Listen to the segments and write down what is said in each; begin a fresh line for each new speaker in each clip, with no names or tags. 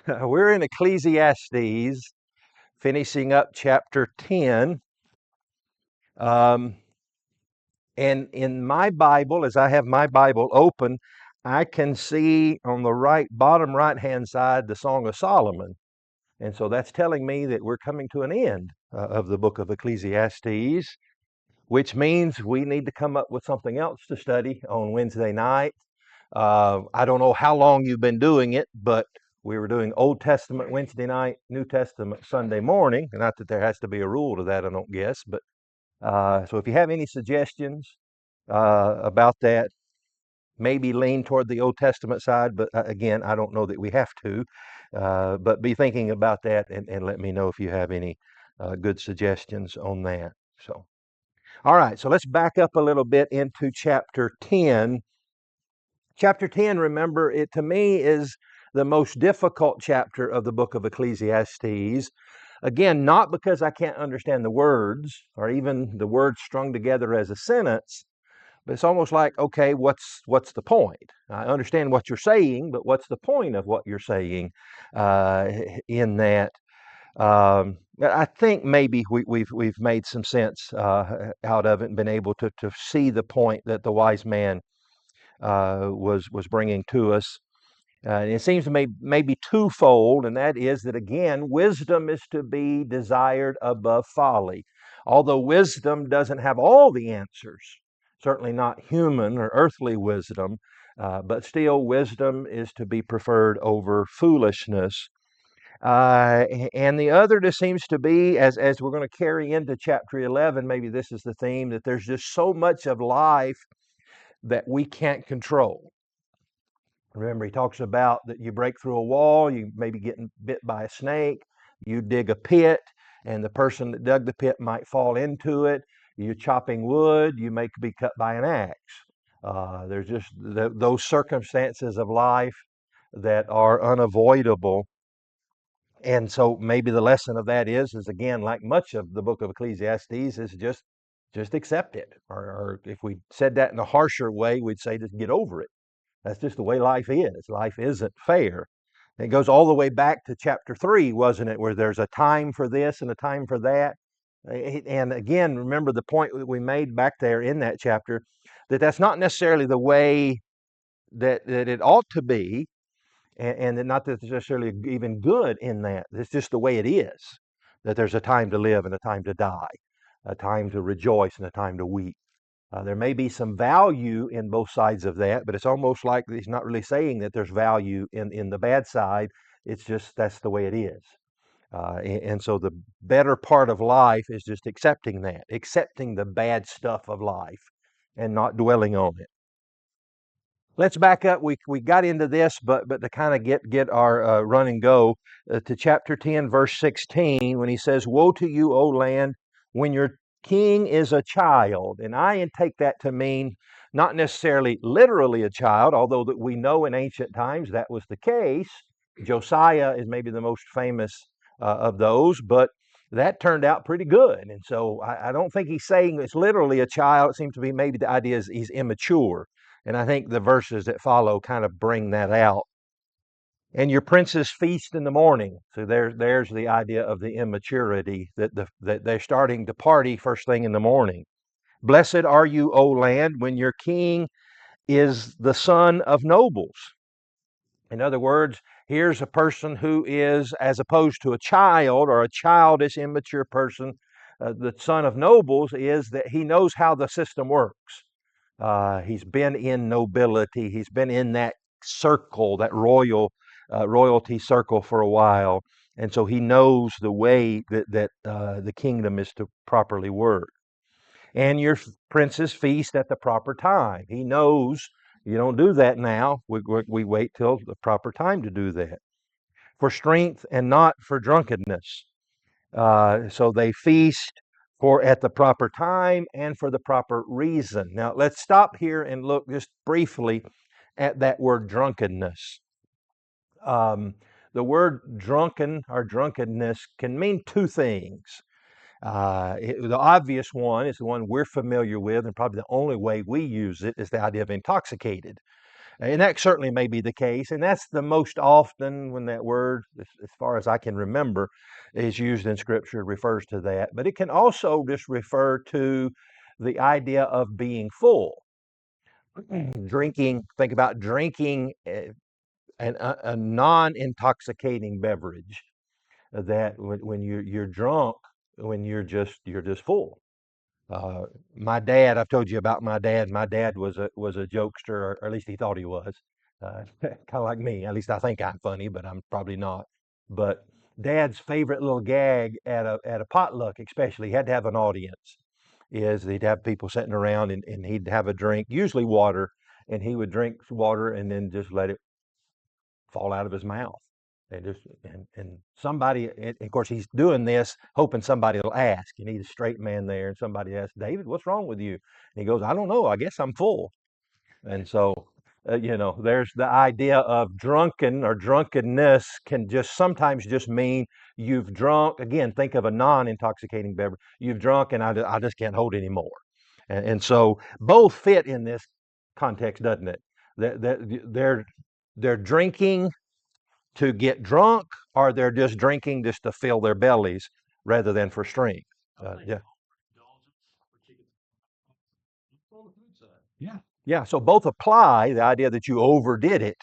We're in Ecclesiastes, finishing up chapter 10. Um, and in my Bible, as I have my Bible open, I can see on the bottom right hand side the Song of Solomon. And so that's telling me that we're coming to an end of the book of Ecclesiastes, which means we need to come up with something else to study on Wednesday night. I don't know how long you've been doing it, but we were doing Old Testament Wednesday night, New Testament Sunday morning. Not that there has to be a rule to that, I don't guess. But so if you have any suggestions about that, maybe lean toward the Old Testament side. But again, I don't know that we have to. But be thinking about that and let me know if you have any good suggestions on that. So, all right. So let's back up a little bit into chapter 10. Chapter 10, remember, it to me is the most difficult chapter of the book of Ecclesiastes. Again, not because I can't understand the words or even the words strung together as a sentence, but it's almost like, okay, what's the point? I understand what you're saying, but what's the point of what you're saying in that? I think maybe we've made some sense out of it and been able to see the point that the wise man was bringing to us. And it seems to me maybe twofold, and that is that again, wisdom is to be desired above folly. Although wisdom doesn't have all the answers, certainly not human or earthly wisdom, but still wisdom is to be preferred over foolishness. And the other just seems to be, as we're going to carry into chapter 11, maybe this is the theme, that there's just so much of life that we can't control. Remember, he talks about that you break through a wall, you maybe getting bit by a snake, you dig a pit, and the person that dug the pit might fall into it. You're chopping wood, you may be cut by an axe. There's just those circumstances of life that are unavoidable. And so maybe the lesson of that is again, like much of the book of Ecclesiastes, is just accept it. Or if we said that in a harsher way, we'd say just get over it. That's just the way life is. Life isn't fair. It goes all the way back to chapter 3, wasn't it, where there's a time for this and a time for that. And again, remember the point that we made back there in that chapter, that that's not necessarily the way that it ought to be, and not that it's necessarily even good in that. It's just the way it is, that there's a time to live and a time to die, a time to rejoice and a time to weep. There may be some value in both sides of that, but it's almost like he's not really saying that there's value in the bad side. It's just that's the way it is. And so the better part of life is just accepting that, accepting the bad stuff of life and not dwelling on it. Let's back up. We got into this, but to kind of get our run and go to chapter 10, verse 16, when he says, "Woe to you, O land, when your king is a child." And I take that to mean not necessarily literally a child, although that we know in ancient times that was the case. Josiah is maybe the most famous of those, but that turned out pretty good. And so I don't think he's saying it's literally a child. It seems to be maybe the idea is he's immature. And I think the verses that follow kind of bring that out. And your princes feast in the morning. So there's the idea of the immaturity that they're starting to party first thing in the morning. Blessed are you, O land, when your king is the son of nobles. In other words, here's a person who is, as opposed to a child or a childish, immature person, the son of nobles is that he knows how the system works. He's been in nobility. He's been in that circle, that royalty circle for a while, and so he knows the way that the kingdom is to properly work. And your princes feast at the proper time. He knows you don't do that now. We wait till the proper time to do that. For strength and not for drunkenness. So they feast for at the proper time and for the proper reason. Now let's stop here and look just briefly at that word drunkenness. The word drunken or drunkenness can mean two things. The obvious one is the one we're familiar with, and probably the only way we use it is the idea of intoxicated. And that certainly may be the case. And that's the most often when that word, as far as I can remember, is used in Scripture, refers to that. But it can also just refer to the idea of being full. Drinking, think about drinking a non intoxicating beverage that when you're drunk, when you're just full. Uh, my dad, I've told you about my dad. My dad was a jokester, or at least he thought he was. Kind of like me. At least I think I'm funny, but I'm probably not. But Dad's favorite little gag at a potluck, especially, he had to have an audience. Is he'd have people sitting around and he'd have a drink, usually water, and he would drink water and then just let it fall out of his mouth. And somebody, and of course, he's doing this hoping somebody will ask. You need a straight man there, and somebody asks, David, what's wrong with you? And he goes, I don't know. I guess I'm full. And so, there's the idea of drunken or drunkenness can just sometimes just mean you've drunk. Again, think of a non-intoxicating beverage. You've drunk, and I just can't hold anymore. And so both fit in this context, doesn't it? They're drinking to get drunk, or they're just drinking just to fill their bellies rather than for strength. Yeah. Yeah. Yeah. So both apply the idea that you overdid it,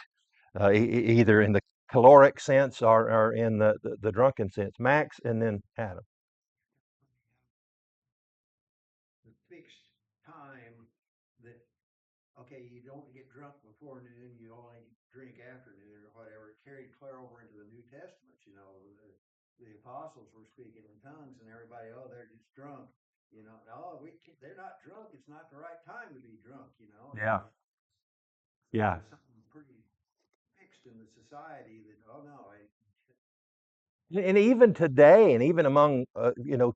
either in the caloric sense or in the drunken sense. Max and then Adam. Yeah. Yeah. And even today, and even among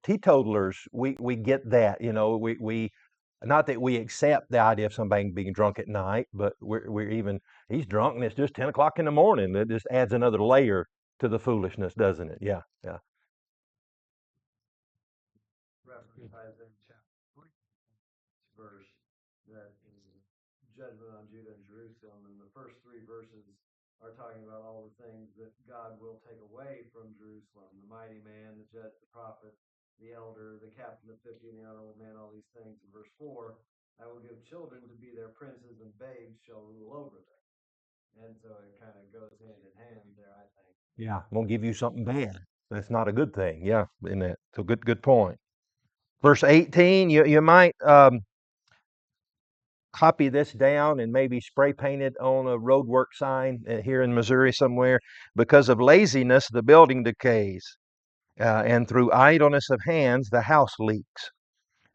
teetotalers, we get that. We not that we accept the idea of somebody being drunk at night, but we're even he's drunk and it's just 10 o'clock in the morning. That just adds another layer to the foolishness, doesn't it? Yeah, yeah. Yeah, won't give you something bad. That's not a good thing. Yeah, in that. So good point. Verse 18, you might copy this down and maybe spray paint it on a roadwork sign here in Missouri somewhere. Because of laziness, the building decays, and through idleness of hands, the house leaks.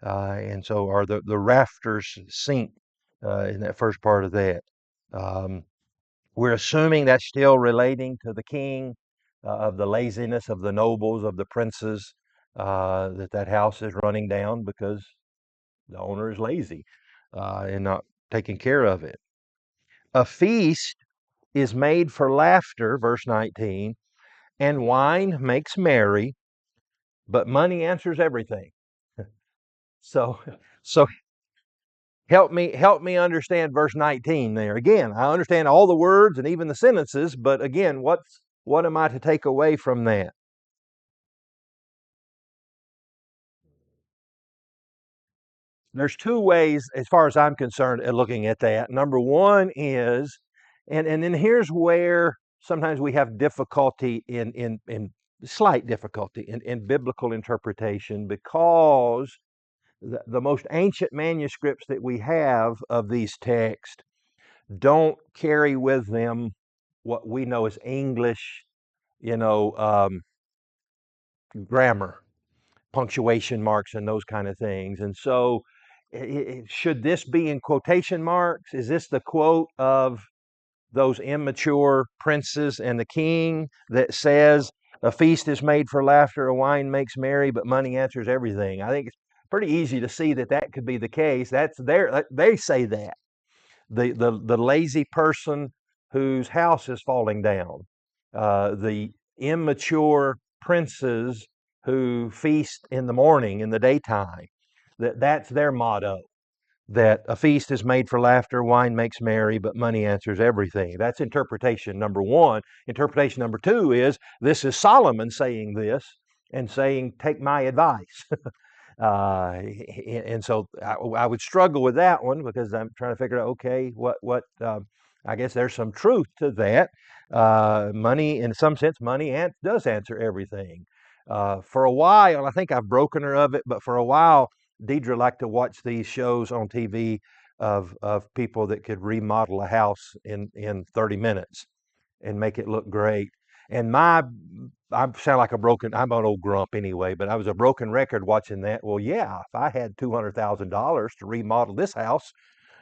And so, or the rafters sink in that first part of that. Um, we're assuming that's still relating to the king, of the laziness of the nobles, of the princes, that house is running down because the owner is lazy and not taking care of it. A feast is made for laughter, verse 19, and wine makes merry, but money answers everything. So, so help me understand verse 19 there. Again, I understand all the words and even the sentences, but again, what am I to take away from that? There's two ways, as far as I'm concerned, at looking at that. Number one is, and then here's where sometimes we have difficulty in slight difficulty in biblical interpretation, because the most ancient manuscripts that we have of these texts don't carry with them what we know as English, you know, um, grammar, punctuation marks, and those kind of things. And so, should this be in quotation marks? Is this the quote of those immature princes and the king that says, "A feast is made for laughter, a wine makes merry, but money answers everything"? I think it's pretty easy to see that that could be the case. That's there. They say that the lazy person whose house is falling down, the immature princes who feast in the morning, in the daytime. That's their motto. that a feast is made for laughter, wine makes merry, but money answers everything. That's interpretation number one. Interpretation number two is this is Solomon saying this and saying, take my advice. And so I would struggle with that one because I'm trying to figure out, okay, I guess there's some truth to that. Money, in some sense, does answer everything. For a while, I think I've broken her of it, but for a while, Deidre liked to watch these shows on TV of people that could remodel a house in 30 minutes and make it look great. And I sound like I'm an old grump anyway, but I was a broken record watching that. Well, yeah, if I had $200,000 to remodel this house,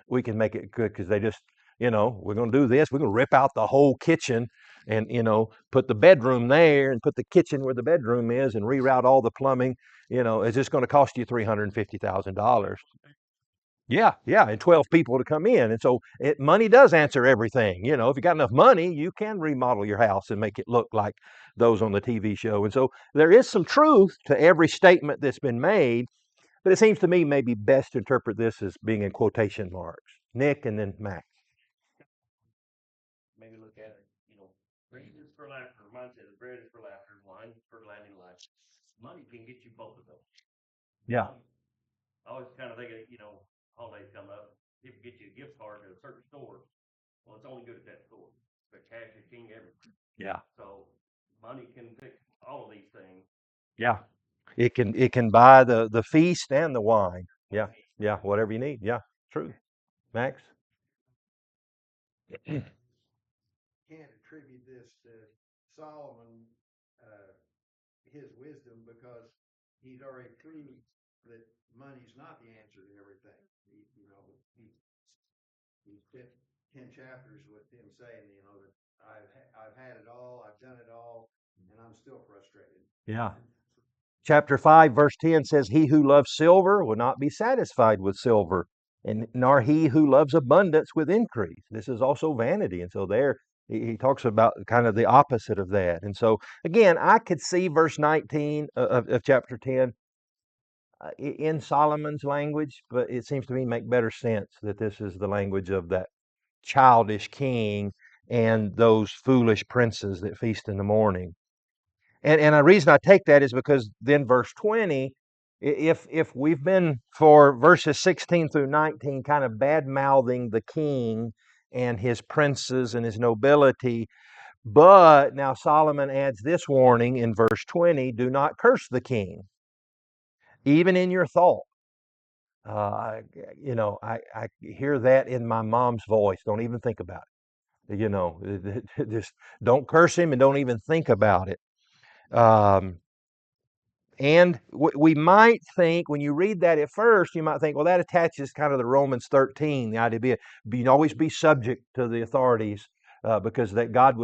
we can make it good because they just, we're going to do this. We're going to rip out the whole kitchen and, put the bedroom there and put the kitchen where the bedroom is and reroute all the plumbing. It's just going to cost you $350,000. Yeah, yeah, and 12 people to come in. And so money does answer everything. If you got enough money, you can remodel your house and make it look like those on the TV show. And so there is some truth to every statement that's been made, but it seems to me maybe best to interpret this as being in quotation marks. Nick and then Mac.
Maybe look at it, bread is for laughter. Mine says bread is for laughter, wine for landing life. Money can get you both of those.
Yeah.
I always kind of think of, holidays come up, people get you a gift card to a certain store. Well, it's only good at that store, but cash is king everywhere.
Yeah.
So money can fix all of these things.
Yeah. It can buy the feast and the wine. Yeah. Yeah. Whatever you need. Yeah. True. Max?
Can't attribute this to Solomon, his wisdom, because he's already proved that money's not the answer to everything. He spent 10 chapters with him saying, that I've had it all, I've done it all, and I'm still frustrated.
Yeah. Chapter 5, verse 10 says, he who loves silver will not be satisfied with silver, and nor he who loves abundance with increase. This is also vanity. And so there he talks about kind of the opposite of that. And so again, I could see verse 19 of chapter 10 in Solomon's language, but it seems to me make better sense that this is the language of that childish king and those foolish princes that feast in the morning. And the reason I take that is because then verse 20, if we've been for verses 16 through 19 kind of bad mouthing the king and his princes and his nobility, but now Solomon adds this warning in verse 20, do not curse the king, even in your thought. I hear that in my mom's voice. Don't even think about it. Just don't curse him and don't even think about it. And we might think, when you read that at first, you might think, well, that attaches kind of the Romans 13, the idea of always be subject to the authorities because that God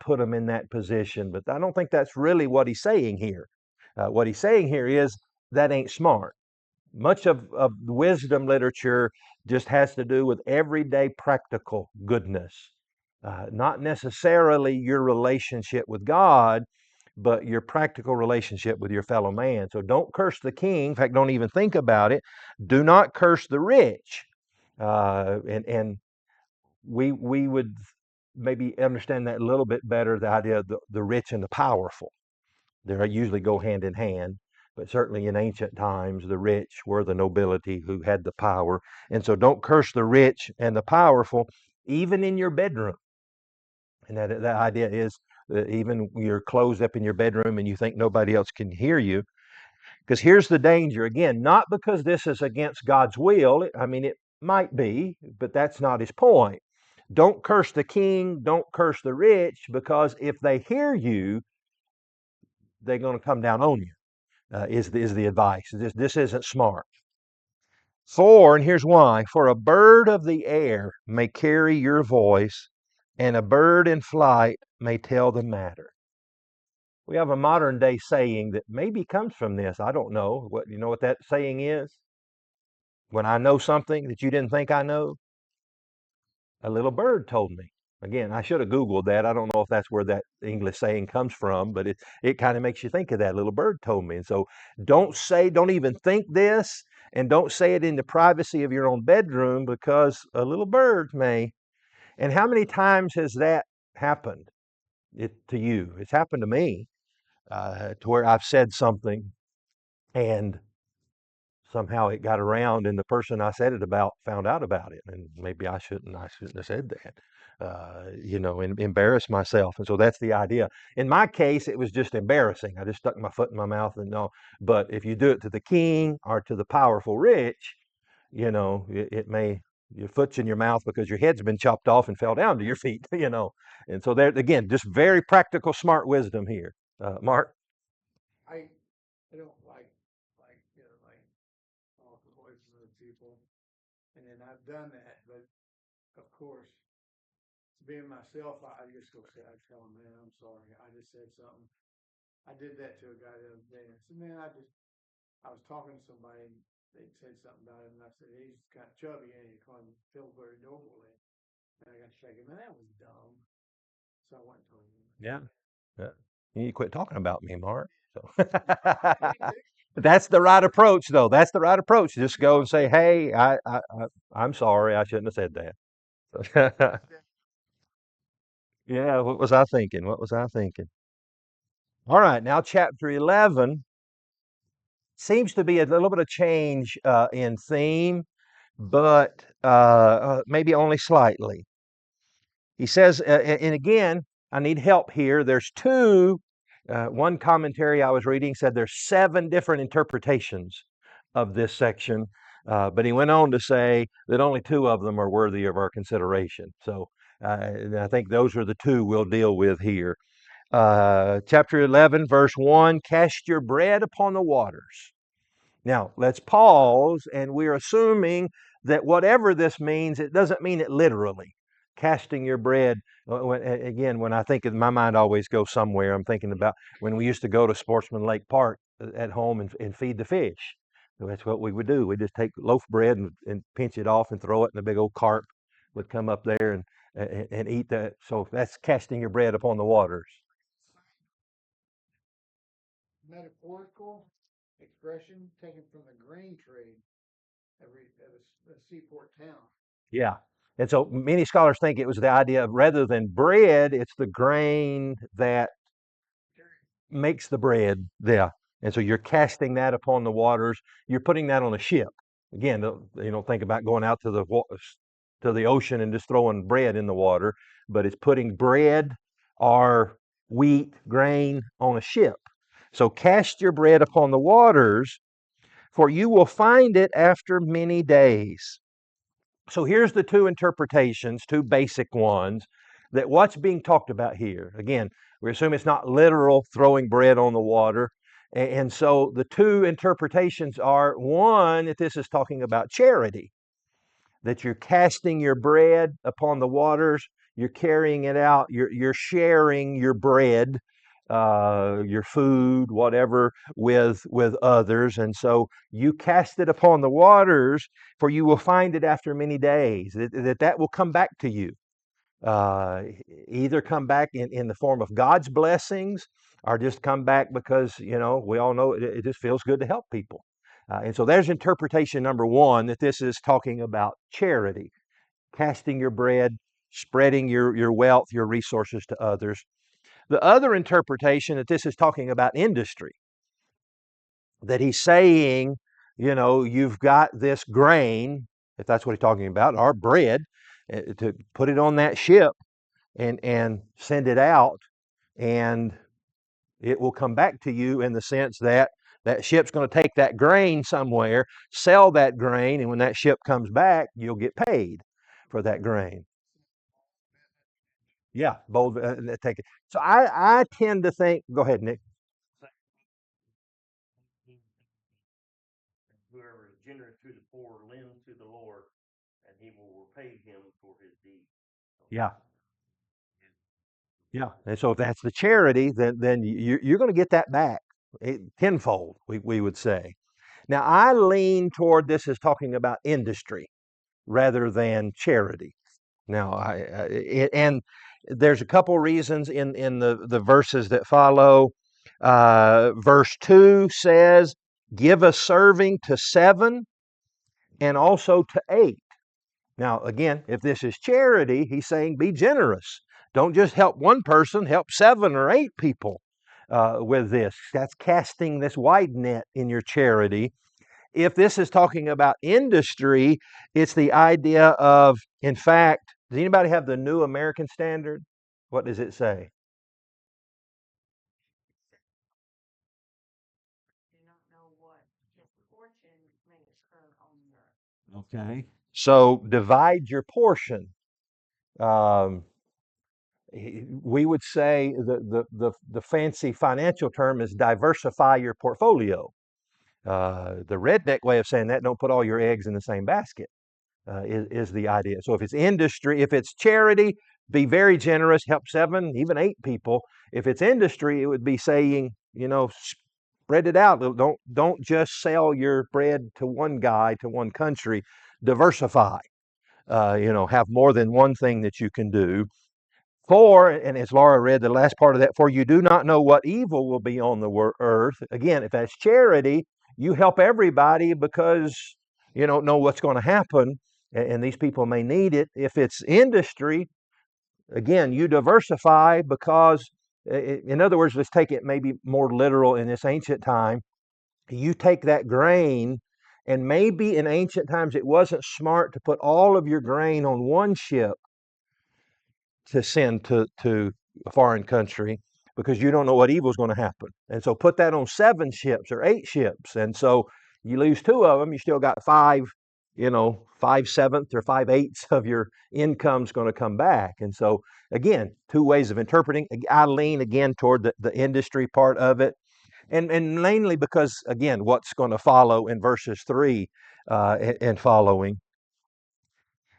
put them in that position. But I don't think that's really what he's saying here. What he's saying here is that ain't smart. Much of the wisdom literature just has to do with everyday practical goodness, not necessarily your relationship with God, but your practical relationship with your fellow man. So don't curse the king. In fact, don't even think about it. Do not curse the rich. And we would maybe understand that a little bit better, the idea of the rich and the powerful. They usually go hand in hand, but certainly in ancient times, the rich were the nobility who had the power. And so don't curse the rich and the powerful, even in your bedroom. And that idea is that even you're closed up in your bedroom and you think nobody else can hear you. Because here's the danger again, not because this is against God's will. I mean, it might be, but that's not his point. Don't curse the king, don't curse the rich, because if they hear you, they're going to come down on you, is the advice. This isn't smart. And here's why, for a bird of the air may carry your voice, and a bird in flight may tell the matter. We have a modern day saying that maybe comes from this. I don't know. You know what that saying is? When I know something that you didn't think I know, a little bird told me. Again, I should have Googled that. I don't know if that's where that English saying comes from, but it kind of makes you think of that. Little bird told me. And so don't even think this. And don't say it in the privacy of your own bedroom because a little bird may. And how many times has that happened to you? It's happened to me, to where I've said something and somehow it got around and the person I said it about found out about it. And maybe I shouldn't have said that. And embarrass myself. And so that's the idea. In my case, it was just embarrassing. I just stuck my foot in my mouth and no. But if you do it to the king or to the powerful rich, it may, your foot's in your mouth because your head's been chopped off and fell down to your feet. And so there again, just very practical, smart wisdom here. Mark.
I I don't like off the voices of people, and then I've done that, but of course, being myself, I just go say, I tell him, man, I'm sorry, I just said something. I did that to a guy the other day. I said, man, I was talking to somebody, and they said something about him, and I said, he's kind of chubby, and he called him Pillsbury Doughboy, and I got to thinking, man, that was dumb. So I went and told him.
Yeah. Yeah. You need to quit talking about me, Mark. So that's the right approach, though. That's the right approach. Just go and say, "Hey, I'm sorry. I shouldn't have said that." Yeah. What was I thinking? What was I thinking? All right. Now, chapter 11 seems to be a little bit of change in theme, but maybe only slightly. He says, and again, I need help here. There's two. One commentary I was reading said there's 7 different interpretations of this section, but he went on to say that only 2 of them are worthy of our consideration. So and I think those are the 2 we'll deal with here. Chapter 11, verse 1, cast your bread upon the waters. Now, let's pause, and we're assuming that whatever this means, it doesn't mean it literally. Casting your bread, again, when I think of my mind always goes somewhere. I'm thinking about when we used to go to Sportsman Lake Park at home and feed the fish. So that's what we would do. We just take loaf bread and pinch it off and throw it, and the big old carp would come up there and eat that. So that's casting your bread upon the waters.
Metaphorical expression taken from the grain trade at a seaport town.
Yeah. And so many scholars think it was the idea of rather than bread, it's the grain that makes the bread. Yeah. And so you're casting that upon the waters. You're putting that on a ship. Again, think about going out to the ocean and just throwing bread in the water, but it's putting bread or wheat, grain on a ship. So cast your bread upon the waters, for you will find it after many days. So here's the 2 interpretations, 2 basic ones, that what's being talked about here. Again, we assume it's not literal throwing bread on the water. And so the 2 interpretations are, one, that this is talking about charity, that you're casting your bread upon the waters, you're carrying it out, you're sharing your bread, your food, whatever, with others, and so you cast it upon the waters, for you will find it after many days. That will come back to you, uh, either come back in the form of God's blessings, or just come back because we all know it just feels good to help people. And so there's interpretation number 1, that this is talking about charity, casting your bread, spreading your wealth, your resources to others. The other interpretation, that this is talking about industry, that he's saying, you've got this grain, if that's what he's talking about, or bread, to put it on that ship and send it out, and it will come back to you in the sense that that ship's going to take that grain somewhere, sell that grain, and when that ship comes back, you'll get paid for that grain. Yeah, bold. Take it. So I tend to think. Go ahead, Nick.
Whoever is generous to the poor lends to the Lord, and he will repay him for his deed.
Yeah, yeah. And so if that's the charity, then you're going to get that back tenfold. We would say. Now I lean toward this as talking about industry rather than charity. Now, and there's a couple reasons in the verses that follow. Verse 2 says, "Give a serving to 7." and also to 8. Now, again, if this is charity, he's saying be generous. Don't just help one person, help 7 or 8 people with this. That's casting this wide net in your charity. If this is talking about industry, it's the idea of, in fact, does anybody have the New American Standard? What does it say? Okay. So divide your portion. Um, we would say the fancy financial term is diversify your portfolio. The redneck way of saying that, don't put all your eggs in the same basket, is the idea. So if it's industry, if it's charity, be very generous, help 7, even 8 people. If it's industry, it would be saying, spread it out. Don't just sell your bread to one guy, to one country. Diversify. Have more than one thing that you can do. For, and as Laura read the last part of that, for you do not know what evil will be on the earth. Again, if that's charity, you help everybody because you don't know what's going to happen, and these people may need it. If it's industry, again, you diversify because, in other words, let's take it maybe more literal in this ancient time. You take that grain, and maybe in ancient times it wasn't smart to put all of your grain on one ship to send to a foreign country because you don't know what evil is going to happen. And so put that on 7 ships or 8 ships. And so you lose 2 of them, you still got 5, 5/7 or 5/8 of your income's going to come back. And so again, 2 ways of interpreting. I lean again toward the industry part of it. And mainly because, again, what's going to follow in verses 3 and following.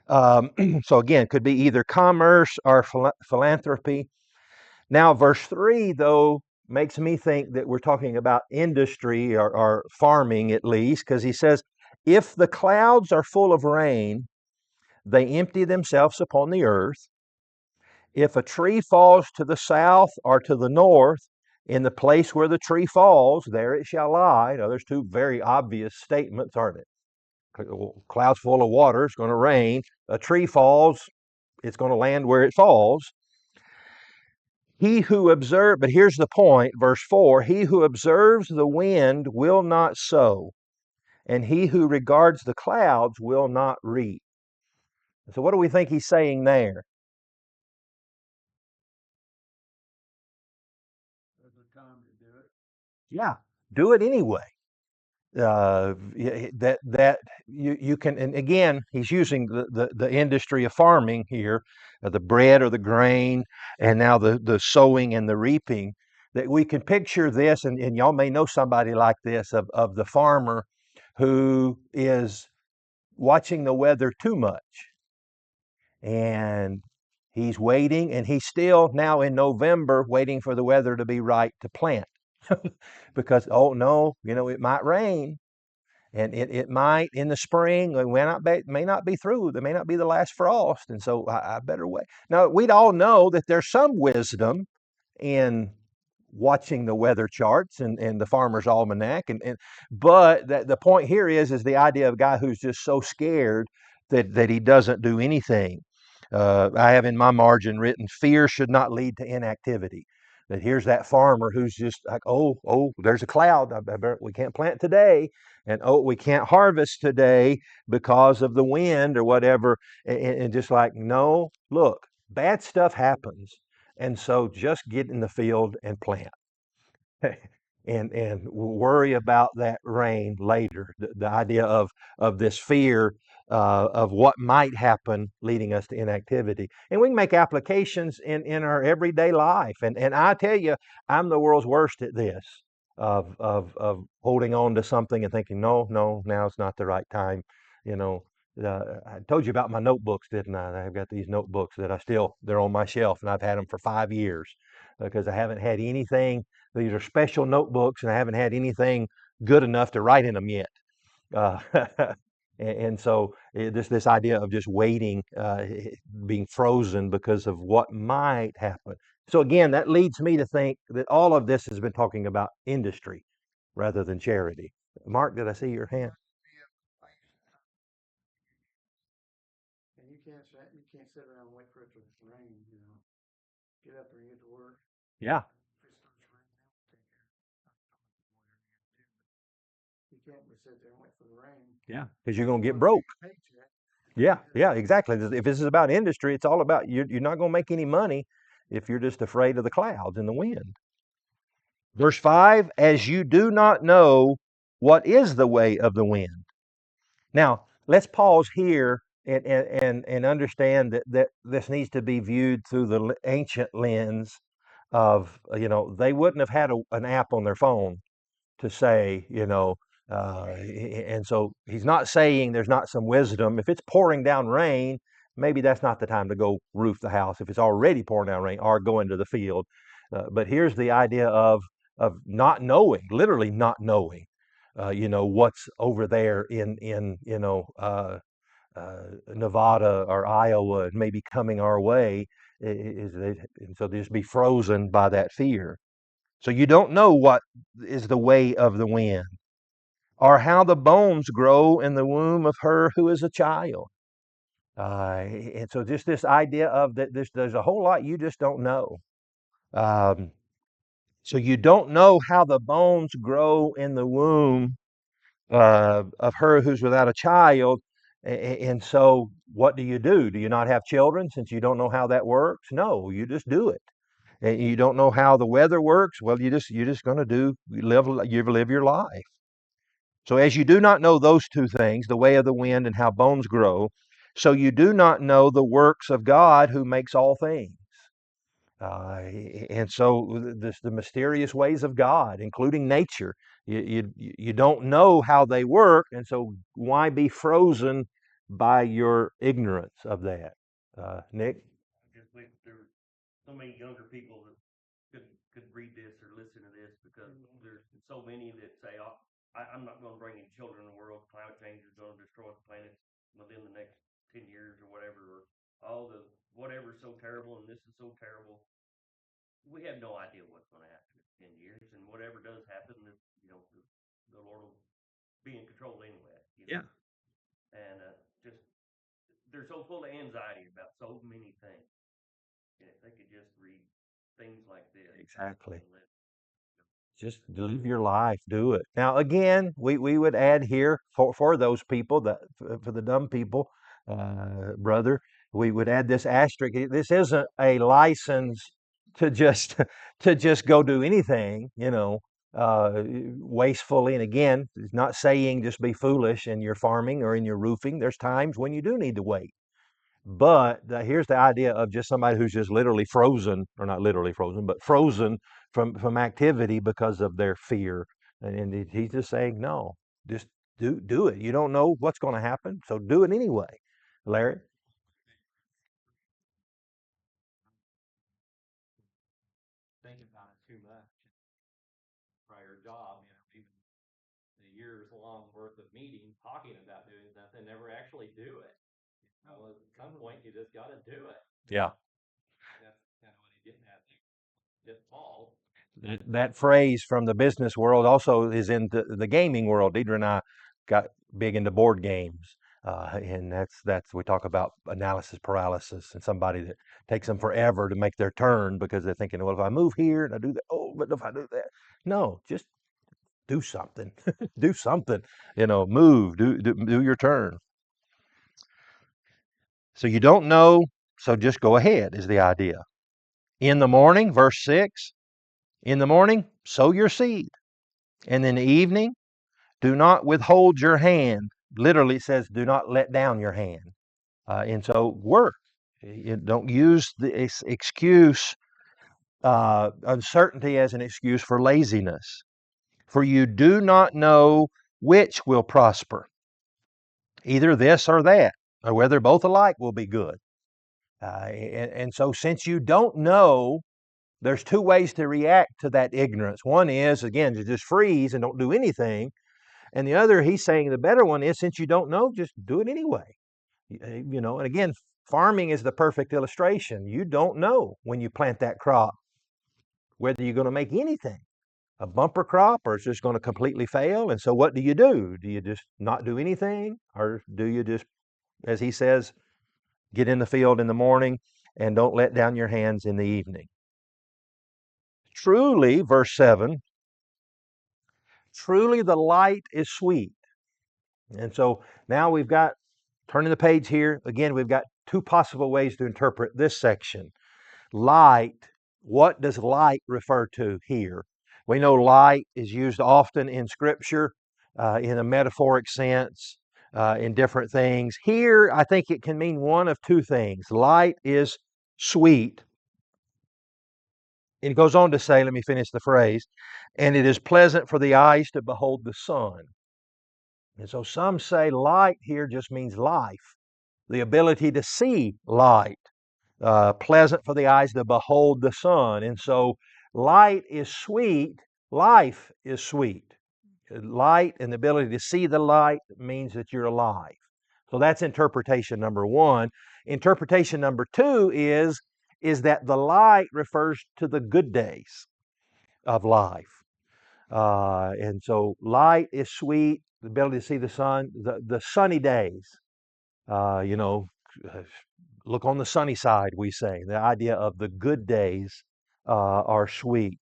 So again, could be either commerce or philanthropy. Now, verse 3, though, makes me think that we're talking about industry or farming at least, because he says, if the clouds are full of rain, they empty themselves upon the earth. If a tree falls to the south or to the north, in the place where the tree falls, there it shall lie. Now, there's 2 very obvious statements, aren't it? Clouds full of water, it's going to rain. A tree falls, it's going to land where it falls. He who observes, but here's the point, verse 4, he who observes the wind will not sow, and he who regards the clouds will not reap. So what do we think he's saying there?
There's a time to do it.
Yeah, do it anyway. That you can, and again, he's using the industry of farming here, the bread or the grain, and now the sowing and the reaping. That we can picture this, and y'all may know somebody like this of the farmer who is watching the weather too much, and he's waiting, and he's still now in November waiting for the weather to be right to plant, because oh no, it might rain. And it might in the spring, it may not be through. There may not be the last frost. And so I better wait. Now, we'd all know that there's some wisdom in watching the weather charts and the farmer's almanac. But the point here is the idea of a guy who's just so scared that he doesn't do anything. I have in my margin written, fear should not lead to inactivity. That here's that farmer who's just like, oh, there's a cloud. We can't plant today. And oh, we can't harvest today because of the wind or whatever. And just like, no, look, bad stuff happens. And so just get in the field and plant. And worry about that rain later. The idea of this fear of what might happen leading us to inactivity. And we can make applications in our everyday life. And I tell you, I'm the world's worst at this of holding on to something and thinking, no, now's not the right time. You know, I told you about my notebooks, didn't I? I've got these notebooks that they're on my shelf, and I've had them for 5 years because I haven't had anything. These are special notebooks, and I haven't had anything good enough to write in them yet. Uh, and so this idea of just waiting, being frozen because of what might happen. So again, that leads me to think that all of this has been talking about industry rather than charity. Mark, did I see your hand?
can't sit around and wait for it to rain, you know. Get up there and get to work.
Yeah.
If it starts raining, take care. You can't just sit there and wait for the rain.
Yeah. Because you're going to get
Once you
broke.
get a paycheck,
Yeah. Yeah. Exactly. If this is about industry, it's all about you're not going to make any money if you're just afraid of the clouds and the wind. Verse 5, as you do not know what is the way of the wind. Now, let's pause here and understand that this needs to be viewed through the ancient lens of, they wouldn't have had an app on their phone to say, and so he's not saying there's not some wisdom. If it's pouring down rain, maybe that's not the time to go roof the house if it's already pouring down rain, or go into the field. But here's the idea of not knowing, literally not knowing, what's over there in Nevada or Iowa, and maybe coming our way, and so just be frozen by that fear. So you don't know what is the way of the wind, or how the bones grow in the womb of her who is a child. And so just this idea of that there's a whole lot you just don't know. Um, so you don't know how the bones grow in the womb of her who's without a child. And so what do? Do you not have children since you don't know how that works? No, you just do it. And you don't know how the weather works. Well, you're just going to live your life. So as you do not know those two things, the way of the wind and how bones grow, so you do not know the works of God who makes all things. And so the mysterious ways of God, including nature, you don't know how they work, and so why be frozen by your ignorance of that? Nick?
I just wish there were so many younger people that could read this or listen to this, because there's so many that say, oh, I'm not going to bring any children in the world. Climate change is going to destroy the planet within the next 10 years or whatever, or all the whatever's so terrible and this is so terrible. We have no idea what's going to happen in 10 years, and whatever does happen, the Lord will be in control anyway.
Yeah.
And just they're so full of anxiety about so many things. And if they could just read things like this,
Exactly.
and
Just live your life, do it. Now, again, we would add here for those people, for the dumb people, brother, we would add this asterisk. This isn't a license to just to just go do anything, wastefully. And again, it's not saying just be foolish in your farming or in your roofing. There's times when you do need to wait. But here's the idea of just somebody who's just literally frozen, or not literally frozen, but frozen from activity because of their fear. And he's just saying, no, just do it. You don't know what's going to happen, so do it anyway. Larry?
Thinking about it too much. Prior job, even the years long worth of meetings talking about doing something, never actually do it. At some point, you just got to do it.
Yeah.
That's kind of what he's getting at. It falls.
That phrase from the business world also is in the gaming world. Deidre and I got big into board games. And that's we talk about analysis paralysis, and somebody that takes them forever to make their turn because they're thinking, well, if I move here and I do that, oh, but if I do that, no, just do something, do something, move, do your turn. So you don't know, so just go ahead is the idea. In the morning, verse 6, in the morning, sow your seed, and in the evening, do not withhold your hand. Literally, it says, do not let down your hand. And so work. You don't use the excuse, uncertainty as an excuse for laziness. For you do not know which will prosper, either this or that, or whether both alike will be good. And so since you don't know, there's two ways to react to that ignorance. One is, again, to just freeze and don't do anything. And the other, he's saying the better one is, since you don't know, just do it anyway. And again, farming is the perfect illustration. You don't know when you plant that crop whether you're going to make anything, a bumper crop, or it's just going to completely fail. And so what do? Do you just not do anything? Or do you just, as he says, get in the field in the morning, and don't let down your hands in the evening. Truly, verse 7, truly the light is sweet. And so now we've got, turning the page here, again, we've got two possible ways to interpret this section. Light, what does light refer to here? We know light is used often in Scripture in a metaphoric sense, in different things. Here, I think it can mean one of two things. Light is sweet. And it goes on to say, let me finish the phrase, and it is pleasant for the eyes to behold the sun. And so some say light here just means life, the ability to see light. Pleasant for the eyes to behold the sun. And so light is sweet, life is sweet. Light and the ability to see the light means that you're alive. So that's interpretation number one. Interpretation number two is that the light refers to the good days of life. And so light is sweet, the ability to see the sun, the sunny days, you know, look on the sunny side, we say. The idea of the good days are sweet.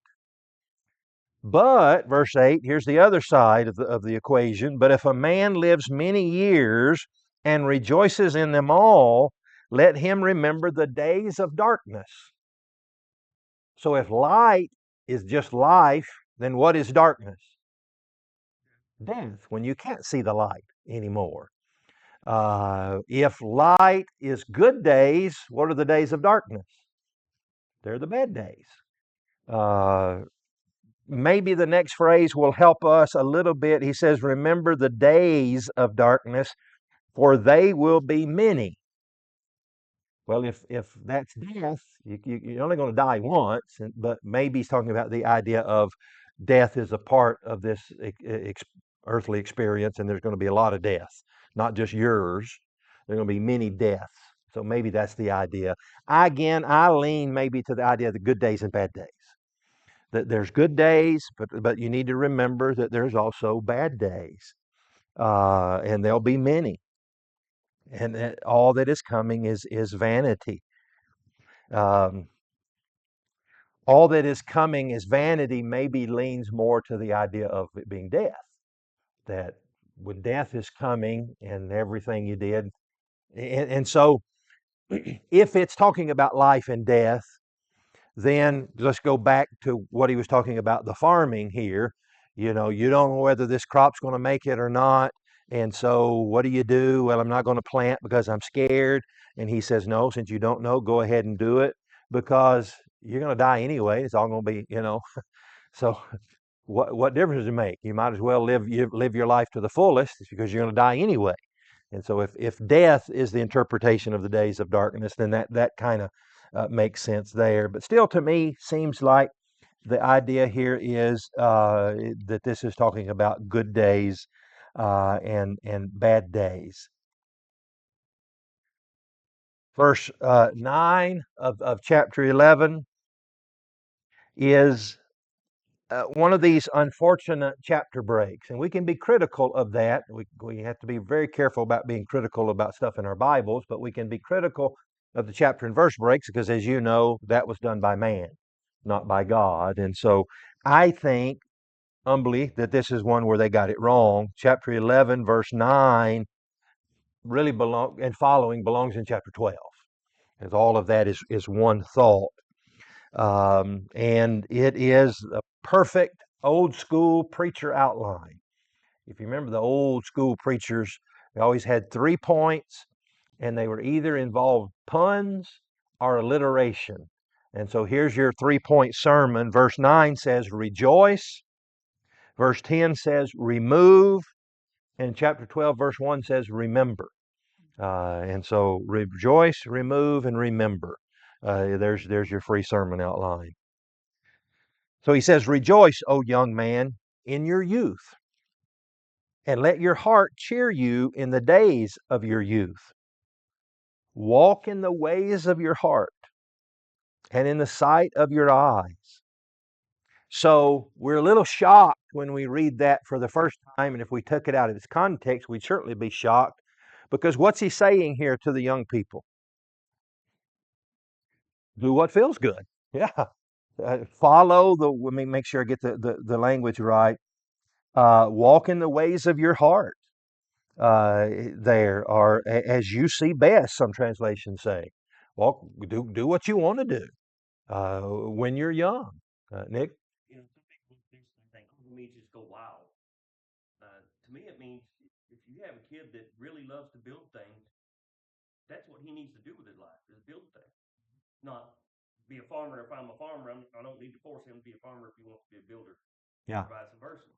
But, verse 8, here's the other side of the equation. But if a man lives many years and rejoices in them all, let him remember the days of darkness. So if light is just life, then what is darkness? Death, when you can't see the light anymore. If light is good days, what are the days of darkness? They're the bad days. Maybe the next phrase will help us a little bit. He says, remember the days of darkness, for they will be many. Well, if that's death, you're only going to die once, but maybe he's talking about the idea of death is a part of this earthly experience, and there's going to be a lot of death, not just yours. There's going to be many deaths. So maybe that's the idea. I lean maybe to the idea of the good days and bad days. That there's good days, but you need to remember that there's also bad days, and there'll be many. And all that is coming is vanity. Um, all that is coming is vanity maybe leans more to the idea of it being death. That when death is coming and everything you did, and so if it's talking about life and death, then let's go back to what he was talking about, the farming here. You know, you don't know whether this crop's going to make it or not. And so what do? Well, I'm not going to plant because I'm scared. And he says, no, since you don't know, go ahead and do it because you're going to die anyway. It's all going to be, So what difference does it make? You might as well live your life to the fullest because you're going to die anyway. And so if death is the interpretation of the days of darkness, then that kind of makes sense there. But still, to me, seems like the idea here is that this is talking about good days and bad days. Verse 9 of chapter 11 is one of these unfortunate chapter breaks, and we can be critical of that. We have to be very careful about being critical about stuff in our Bibles, but we can be critical of the chapter and verse breaks because, as you know, that was done by man, not by God. And so I think humbly that this is one where they got it wrong. Chapter 11, verse 9 really belongs in chapter 12, as all of that is one thought. And it is a perfect old school preacher outline. If you remember the old school preachers, they always had 3 points, and they were either involved puns or alliteration. And so here's your 3-point sermon. Verse 9 says, rejoice. Verse 10 says, remove. And chapter 12, verse 1 says, remember. And so rejoice, remove, and remember. There's your free sermon outline. So he says, rejoice, O young man, in your youth, and let your heart cheer you in the days of your youth. Walk in the ways of your heart and in the sight of your eyes. So we're a little shocked when we read that for the first time, and if we took it out of its context, we'd certainly be shocked, because what's he saying here to the young people? Do what feels good. Yeah. Follow the, let me make sure I get the language right. Walk in the ways of your heart. There, or as you see best, some translations say. Walk, do what you want to do when you're young. Nick?
You know, some people do think, oh, it means just go wild. To me, it means if you have a kid that really loves to build things, that's what he needs to do with his life is build things, not be a farmer. If I'm a farmer, I don't need to force him to be a farmer if he wants to be a builder,
Yeah.
or vice versa.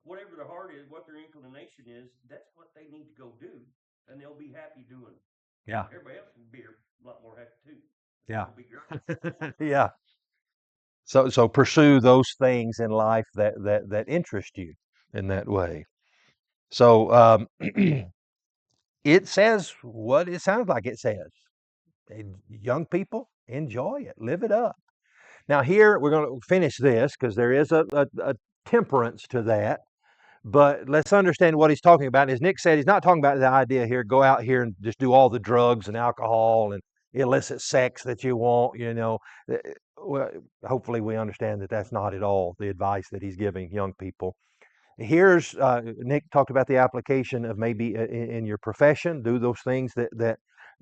Whatever their heart is, what their inclination is, that's what they need to go do, and they'll be happy doing it.
Yeah.
Everybody else will be a lot more happy too.
Yeah.
It'll be great.
Yeah. So pursue those things in life that interest you in that way. So it says what it sounds like it says. Young people, enjoy it, live it up. Now here we're going to finish this because there is a temperance to that. But let's understand what he's talking about. As Nick said, he's not talking about the idea here, go out here and just do all the drugs and alcohol and illicit sex that you want, you know. Well, hopefully we understand that that's not at all the advice that he's giving young people. Here's Nick talked about the application of maybe in your profession, do those things that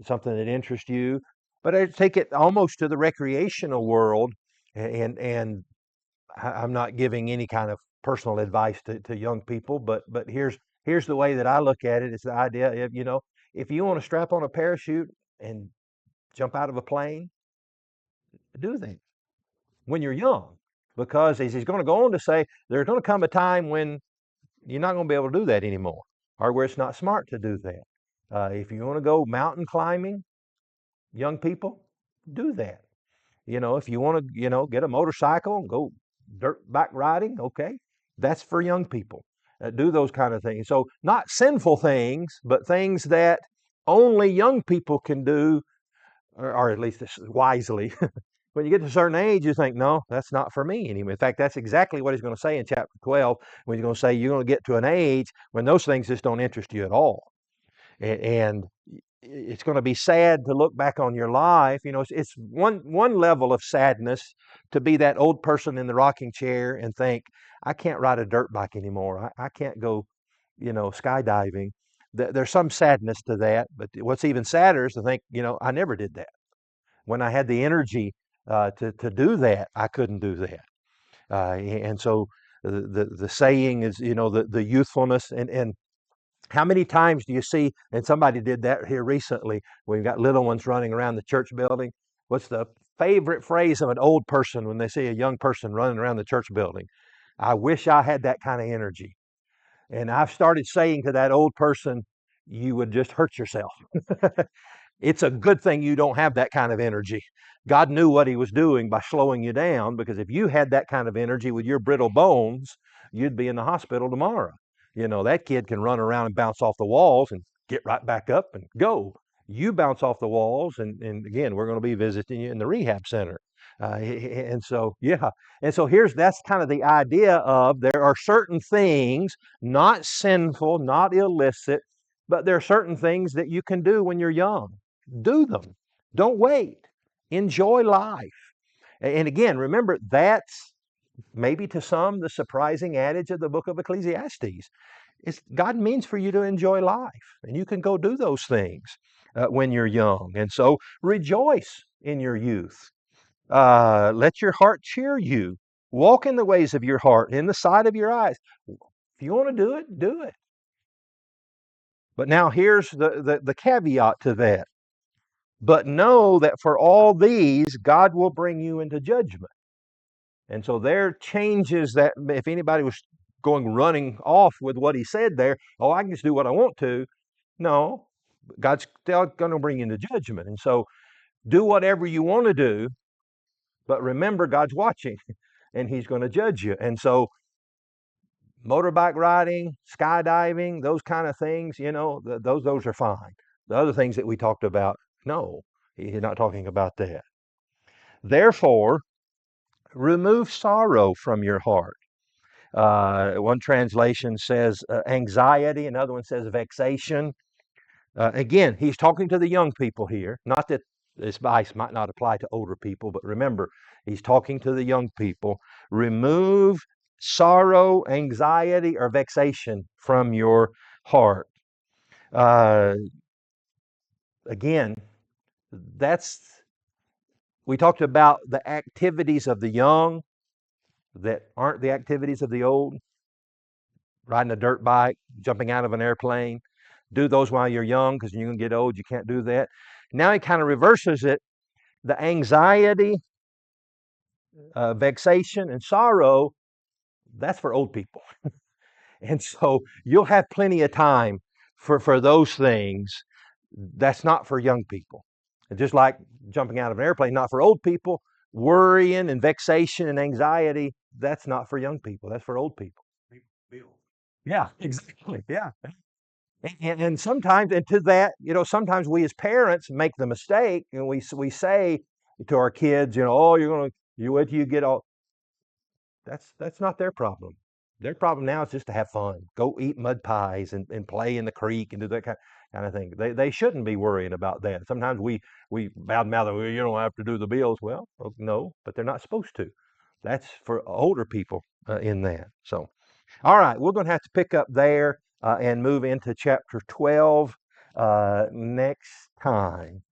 something that interests you. But I take it almost to the recreational world, and I'm not giving any kind of personal advice to young people, but here's the way that I look at it. It's the idea of, you know, if you want to strap on a parachute and jump out of a plane, do that when you're young. Because as he's going to go on to say, there's going to come a time when you're not going to be able to do that anymore, or where it's not smart to do that. If you want to go mountain climbing, young people, do that. You know, if you want to, you know, get a motorcycle and go dirt bike riding, okay, that's for young people. Do those kind of things. So not sinful things, but things that only young people can do, or at least wisely. When you get to a certain age, you think, no, that's not for me anymore. In fact, that's exactly what he's going to say in chapter 12, when he's going to say you're going to get to an age when those things just don't interest you at all. And it's going to be sad to look back on your life. You know, it's one level of sadness to be that old person in the rocking chair and think, I can't ride a dirt bike anymore. I can't go, you know, skydiving. There's some sadness to that, but what's even sadder is to think, you know, I never did that. When I had the energy to do that, I couldn't do that. And so the saying is, you know, the youthfulness and how many times do you see, and somebody did that here recently, we've got little ones running around the church building. What's the favorite phrase of an old person when they see a young person running around the church building? I wish I had that kind of energy. And I've started saying to that old person, you would just hurt yourself. It's a good thing you don't have that kind of energy. God knew what he was doing by slowing you down, because if you had that kind of energy with your brittle bones, you'd be in the hospital tomorrow. You know, that kid can run around and bounce off the walls and get right back up and go. You bounce off the walls, and again, we're going to be visiting you in the rehab center. And so, yeah. And so that's kind of the idea of there are certain things, not sinful, not illicit, but there are certain things that you can do when you're young. Do them. Don't wait. Enjoy life. And again, remember, that's maybe to some the surprising adage of the book of Ecclesiastes. It's God means for you to enjoy life, and you can go do those things when you're young. And so rejoice in your youth. Let your heart cheer you. Walk in the ways of your heart, in the sight of your eyes. If you want to do it, do it. But now here's the caveat to that. But know that for all these, God will bring you into judgment. And so there changes that. If anybody was running off with what he said there, oh, I can just do what I want to. No, God's still going to bring you into judgment. And so do whatever you want to do, but remember God's watching and he's going to judge you. And so motorbike riding, skydiving, those kind of things, you know, those are fine. The other things that we talked about, no, he's not talking about that. Therefore, remove sorrow from your heart. One translation says anxiety, another one says vexation. Again, he's talking to the young people here. Not that this advice might not apply to older people, but remember, he's talking to the young people. Remove sorrow, anxiety, or vexation from your heart. Uh, again, we talked about the activities of the young that aren't the activities of the old. Riding a dirt bike, jumping out of an airplane. Do those while you're young, because when you're going to get old, you can't do that. Now he kind of reverses it. The anxiety, vexation, and sorrow, that's for old people. And so you'll have plenty of time for those things. That's not for young people. And just like jumping out of an airplane, not for old people, worrying and vexation and anxiety, that's not for young people. That's for old people.
Bill.
Yeah, exactly. Yeah. And sometimes, and to that, sometimes we as parents make the mistake, and we say to our kids, oh, you wait till you get all. That's not their problem. Their problem now is just to have fun, go eat mud pies and play in the creek and do that kind of thing. They shouldn't be worrying about that. Sometimes we badmouth, well, you don't have to do the bills. Well, no, but they're not supposed to. That's for older people in that. So. All right, we're going to have to pick up there and move into chapter 12 next time.